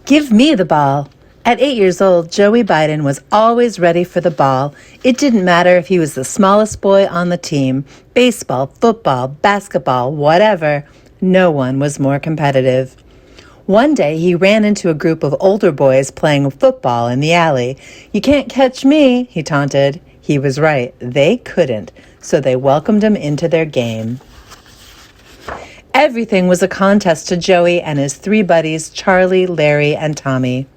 Give me the ball. At 8 years old, Joey Biden was always ready for the ball. It didn't matter if he was the smallest boy on the team. Baseball, football, basketball, whatever. No one was more competitive. One day, he ran into a group of older boys playing football in the alley. "You can't catch me," he taunted. He was right. They couldn't, so they welcomed him into their game. Everything was a contest to Joey and his three buddies, Charlie, Larry, and Tommy.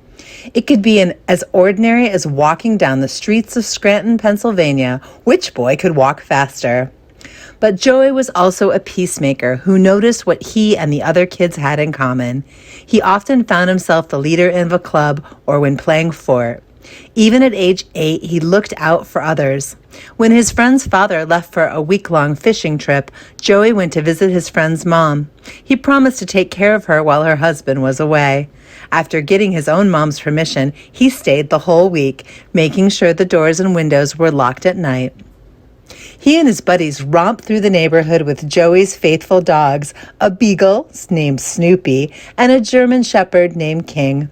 It could be as ordinary as walking down the streets of Scranton, Pennsylvania. Which boy could walk faster? But Joey was also a peacemaker who noticed what he and the other kids had in common. He often found himself the leader of a club or when playing fort. Even at age 8, he looked out for others. When his friend's father left for a week-long fishing trip, Joey went to visit his friend's mom. He promised to take care of her while her husband was away. After getting his own mom's permission, he stayed the whole week, making sure the doors and windows were locked at night. He and his buddies romped through the neighborhood with Joey's faithful dogs, a beagle named Snoopy and a German shepherd named King.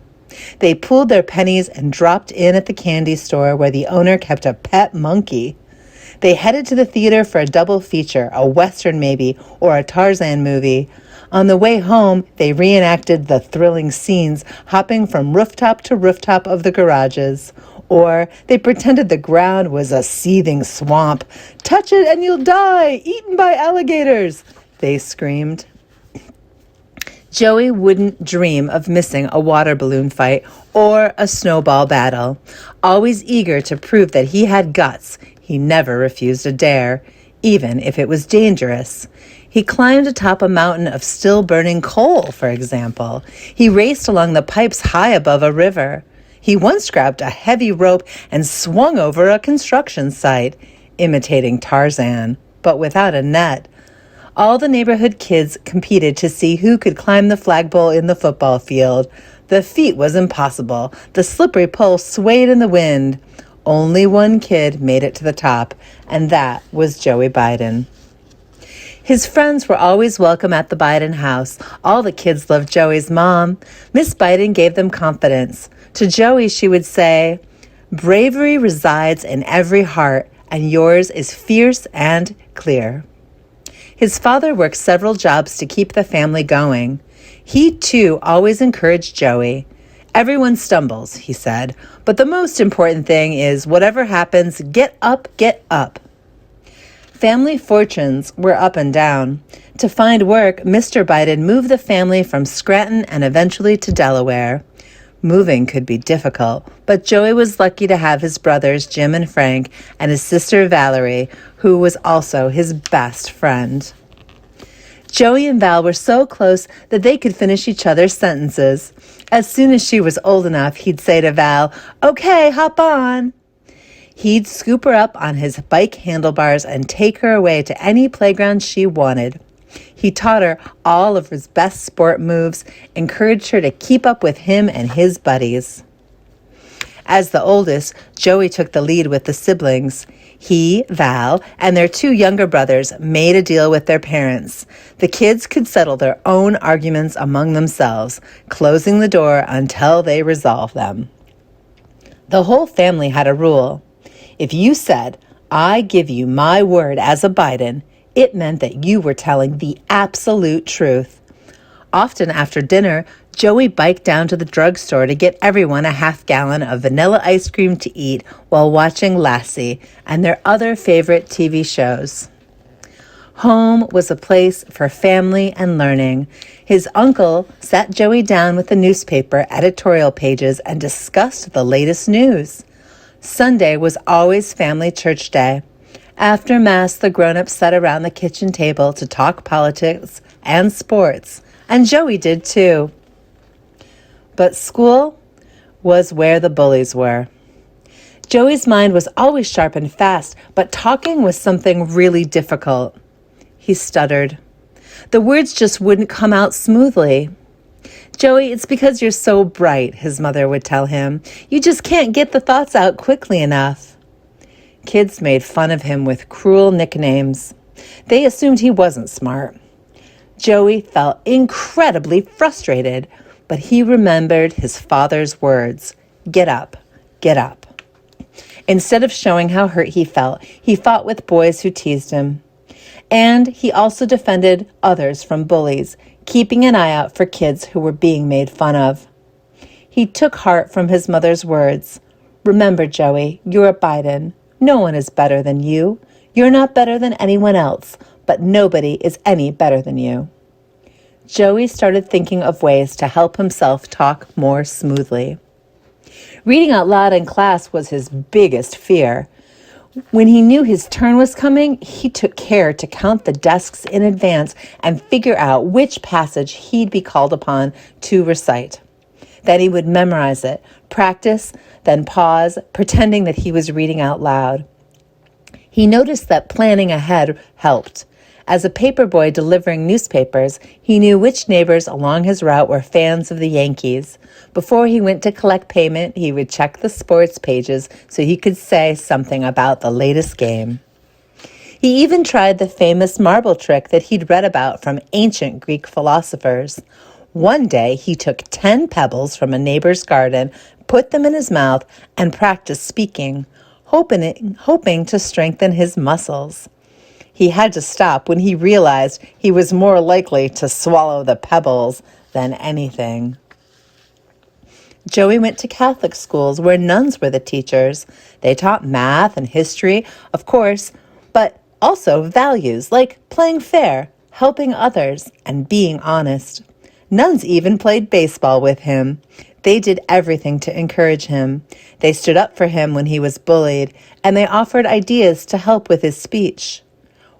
They pooled their pennies and dropped in at the candy store where the owner kept a pet monkey. They headed to the theater for a double feature, a Western maybe, or a Tarzan movie. On the way home, they reenacted the thrilling scenes, hopping from rooftop to rooftop of the garages. Or they pretended the ground was a seething swamp. "Touch it and you'll die, eaten by alligators," they screamed. Joey wouldn't dream of missing a water balloon fight or a snowball battle. Always eager to prove that he had guts, he never refused a dare, even if it was dangerous. He climbed atop a mountain of still-burning coal, for example. He raced along the pipes high above a river. He once grabbed a heavy rope and swung over a construction site, imitating Tarzan, but without a net. All the neighborhood kids competed to see who could climb the flagpole in the football field. The feat was impossible. The slippery pole swayed in the wind. Only one kid made it to the top, and that was Joey Biden. His friends were always welcome at the Biden house. All the kids loved Joey's mom. Miss Biden gave them confidence. To Joey, she would say, "Bravery resides in every heart, and yours is fierce and clear." His father worked several jobs to keep the family going. He, too, always encouraged Joey. "Everyone stumbles," he said, "but the most important thing is whatever happens, get up, get up." Family fortunes were up and down. To find work, Mr. Biden moved the family from Scranton and eventually to Delaware. Moving could be difficult, but Joey was lucky to have his brothers Jim and Frank and his sister Valerie, who was also his best friend. Joey and Val were so close that they could finish each other's sentences. As soon as she was old enough, he'd say to Val, "Okay, hop on." He'd scoop her up on his bike handlebars and take her away to any playground she wanted. He taught her all of his best sport moves, encouraged her to keep up with him and his buddies. As the oldest, Joey took the lead with the siblings. He, Val, and their two younger brothers made a deal with their parents. The kids could settle their own arguments among themselves, closing the door until they resolved them. The whole family had a rule. If you said, "I give you my word as a Biden," it meant that you were telling the absolute truth. Often after dinner, Joey biked down to the drugstore to get everyone a half-gallon of vanilla ice cream to eat while watching Lassie and their other favorite TV shows. Home was a place for family and learning. His uncle sat Joey down with the newspaper editorial pages and discussed the latest news. Sunday was always family church day. After Mass, the grown-ups sat around the kitchen table to talk politics and sports, and Joey did too. But school was where the bullies were. Joey's mind was always sharp and fast, but talking was something really difficult. He stuttered. The words just wouldn't come out smoothly. "Joey, it's because you're so bright," his mother would tell him. "You just can't get the thoughts out quickly enough." Kids made fun of him with cruel nicknames. They assumed he wasn't smart. Joey felt incredibly frustrated, but he remembered his father's words, "Get up, get up." Instead of showing how hurt he felt, he fought with boys who teased him. And he also defended others from bullies, keeping an eye out for kids who were being made fun of. He took heart from his mother's words. "Remember, Joey, you're a Biden. No one is better than you. You're not better than anyone else, but nobody is any better than you." Joey started thinking of ways to help himself talk more smoothly. Reading out loud in class was his biggest fear. When he knew his turn was coming, he took care to count the desks in advance and figure out which passage he'd be called upon to recite. Then he would memorize it, practice, then pause, pretending that he was reading out loud. He noticed that planning ahead helped. As a paperboy delivering newspapers, he knew which neighbors along his route were fans of the Yankees. Before he went to collect payment, he would check the sports pages so he could say something about the latest game. He even tried the famous marble trick that he'd read about from ancient Greek philosophers. One day, he took 10 pebbles from a neighbor's garden, put them in his mouth, and practiced speaking, hoping to strengthen his muscles. He had to stop when he realized he was more likely to swallow the pebbles than anything. Joey went to Catholic schools where nuns were the teachers. They taught math and history, of course, but also values like playing fair, helping others, and being honest. Nuns even played baseball with him. They did everything to encourage him. They stood up for him when he was bullied, and they offered ideas to help with his speech.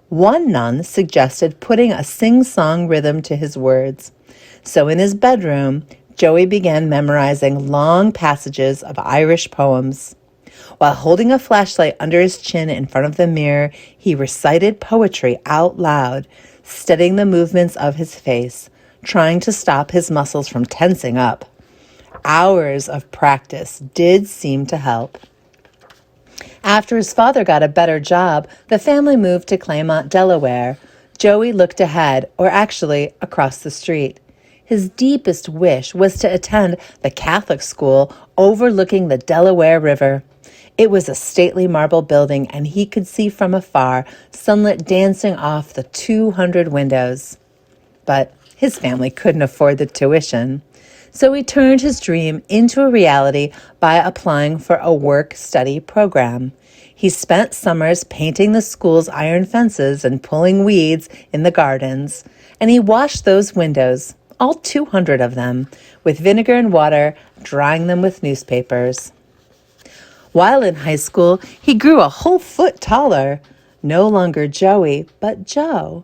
One nun suggested putting a sing-song rhythm to his words. So in his bedroom, Joey began memorizing long passages of Irish poems. While holding a flashlight under his chin in front of the mirror, he recited poetry out loud, studying the movements of his face, trying to stop his muscles from tensing up. Hours of practice did seem to help. After his father got a better job, the family moved to Claymont, Delaware. Joey looked ahead, or actually across the street. His deepest wish was to attend the Catholic school overlooking the Delaware River. It was a stately marble building, and he could see from afar sunlight dancing off the 200 windows. But his family couldn't afford the tuition. So he turned his dream into a reality by applying for a work-study program. He spent summers painting the school's iron fences and pulling weeds in the gardens, and he washed those windows, all 200 of them, with vinegar and water, drying them with newspapers. While in high school, he grew a whole foot taller. No longer Joey, but Joe.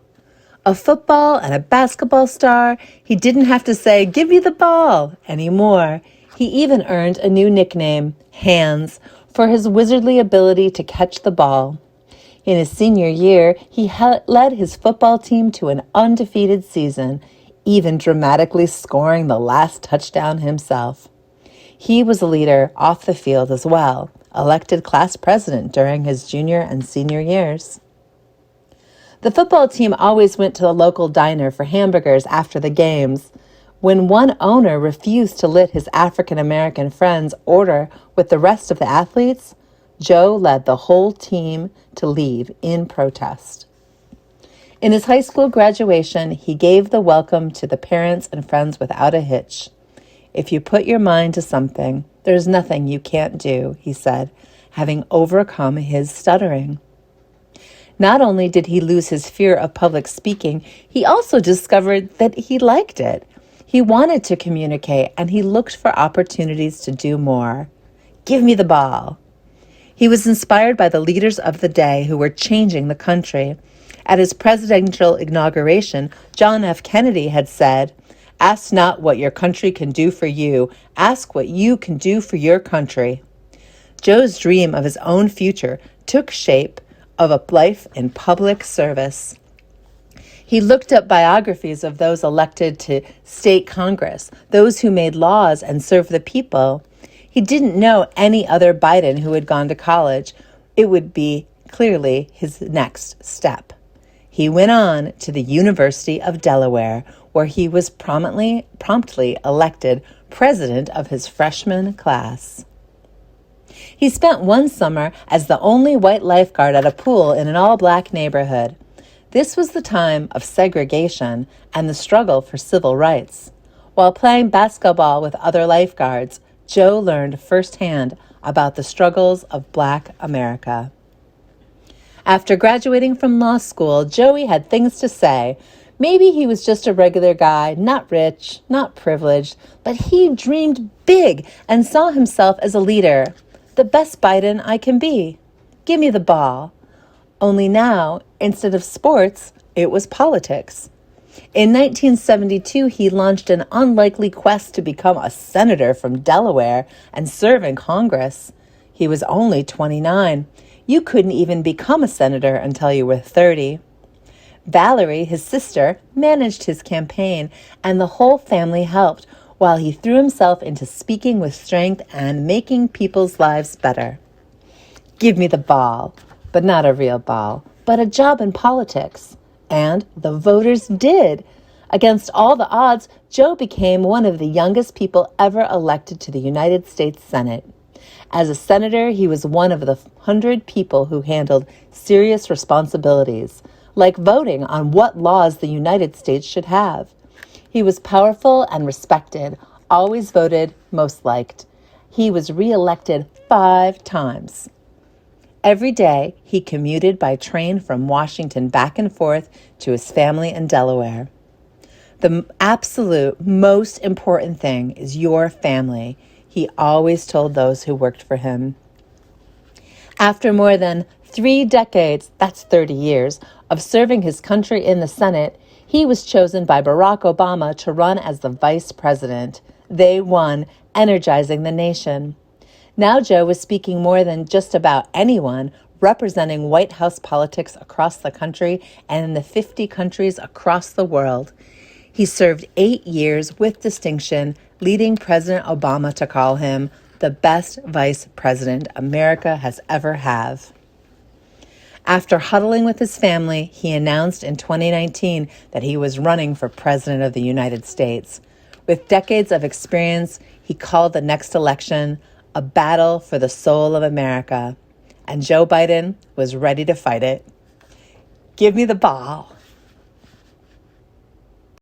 A football and a basketball star, he didn't have to say, "Give me the ball," anymore. He even earned a new nickname, Hands, for his wizardly ability to catch the ball. In his senior year, he led his football team to an undefeated season, even dramatically scoring the last touchdown himself. He was a leader off the field as well, elected class president during his junior and senior years. The football team always went to the local diner for hamburgers after the games. When one owner refused to let his African-American friends order with the rest of the athletes, Joe led the whole team to leave in protest. In his high school graduation, he gave the welcome to the parents and friends without a hitch. "If you put your mind to something, there's nothing you can't do," he said, having overcome his stuttering. Not only did he lose his fear of public speaking, he also discovered that he liked it. He wanted to communicate, and he looked for opportunities to do more. "Give me the ball." He was inspired by the leaders of the day who were changing the country. At his presidential inauguration, John F. Kennedy had said, "Ask not what your country can do for you. Ask what you can do for your country." Joe's dream of his own future took shape of a life in public service. He looked up biographies of those elected to state Congress, those who made laws and served the people. He didn't know any other Biden who had gone to college. It would be clearly his next step. He went on to the University of Delaware, where he was promptly elected president of his freshman class. He spent one summer as the only white lifeguard at a pool in an all-black neighborhood. This was the time of segregation and the struggle for civil rights. While playing basketball with other lifeguards, Joe learned firsthand about the struggles of Black America. After graduating from law school, Joey had things to say. Maybe he was just a regular guy, not rich, not privileged, but he dreamed big and saw himself as a leader. The best Biden I can be. Give me the ball. Only now, instead of sports, it was politics. In 1972, he launched an unlikely quest to become a senator from Delaware and serve in Congress. He was only 29. You couldn't even become a senator until you were 30. Valerie, his sister, managed his campaign, and the whole family helped while he threw himself into speaking with strength and making people's lives better. Give me the ball, but not a real ball, but a job in politics. And the voters did. Against all the odds, Joe became one of the youngest people ever elected to the United States Senate. As a senator, he was one of the 100 people who handled serious responsibilities, like voting on what laws the United States should have. He was powerful and respected, always voted most liked. He was reelected 5 times. Every day, he commuted by train from Washington back and forth to his family in Delaware. The absolute most important thing is your family, he always told those who worked for him. After more than 3 decades, that's 30 years, of serving his country in the Senate, he was chosen by Barack Obama to run as the vice president. They won, energizing the nation. Now Joe was speaking more than just about anyone, representing White House politics across the country and in the 50 countries across the world. He served 8 years with distinction, leading President Obama to call him the best vice president America has ever had. After huddling with his family, he announced in 2019 that he was running for President of the United States. With decades of experience, he called the next election a battle for the soul of America, and Joe Biden was ready to fight it. Give me the ball.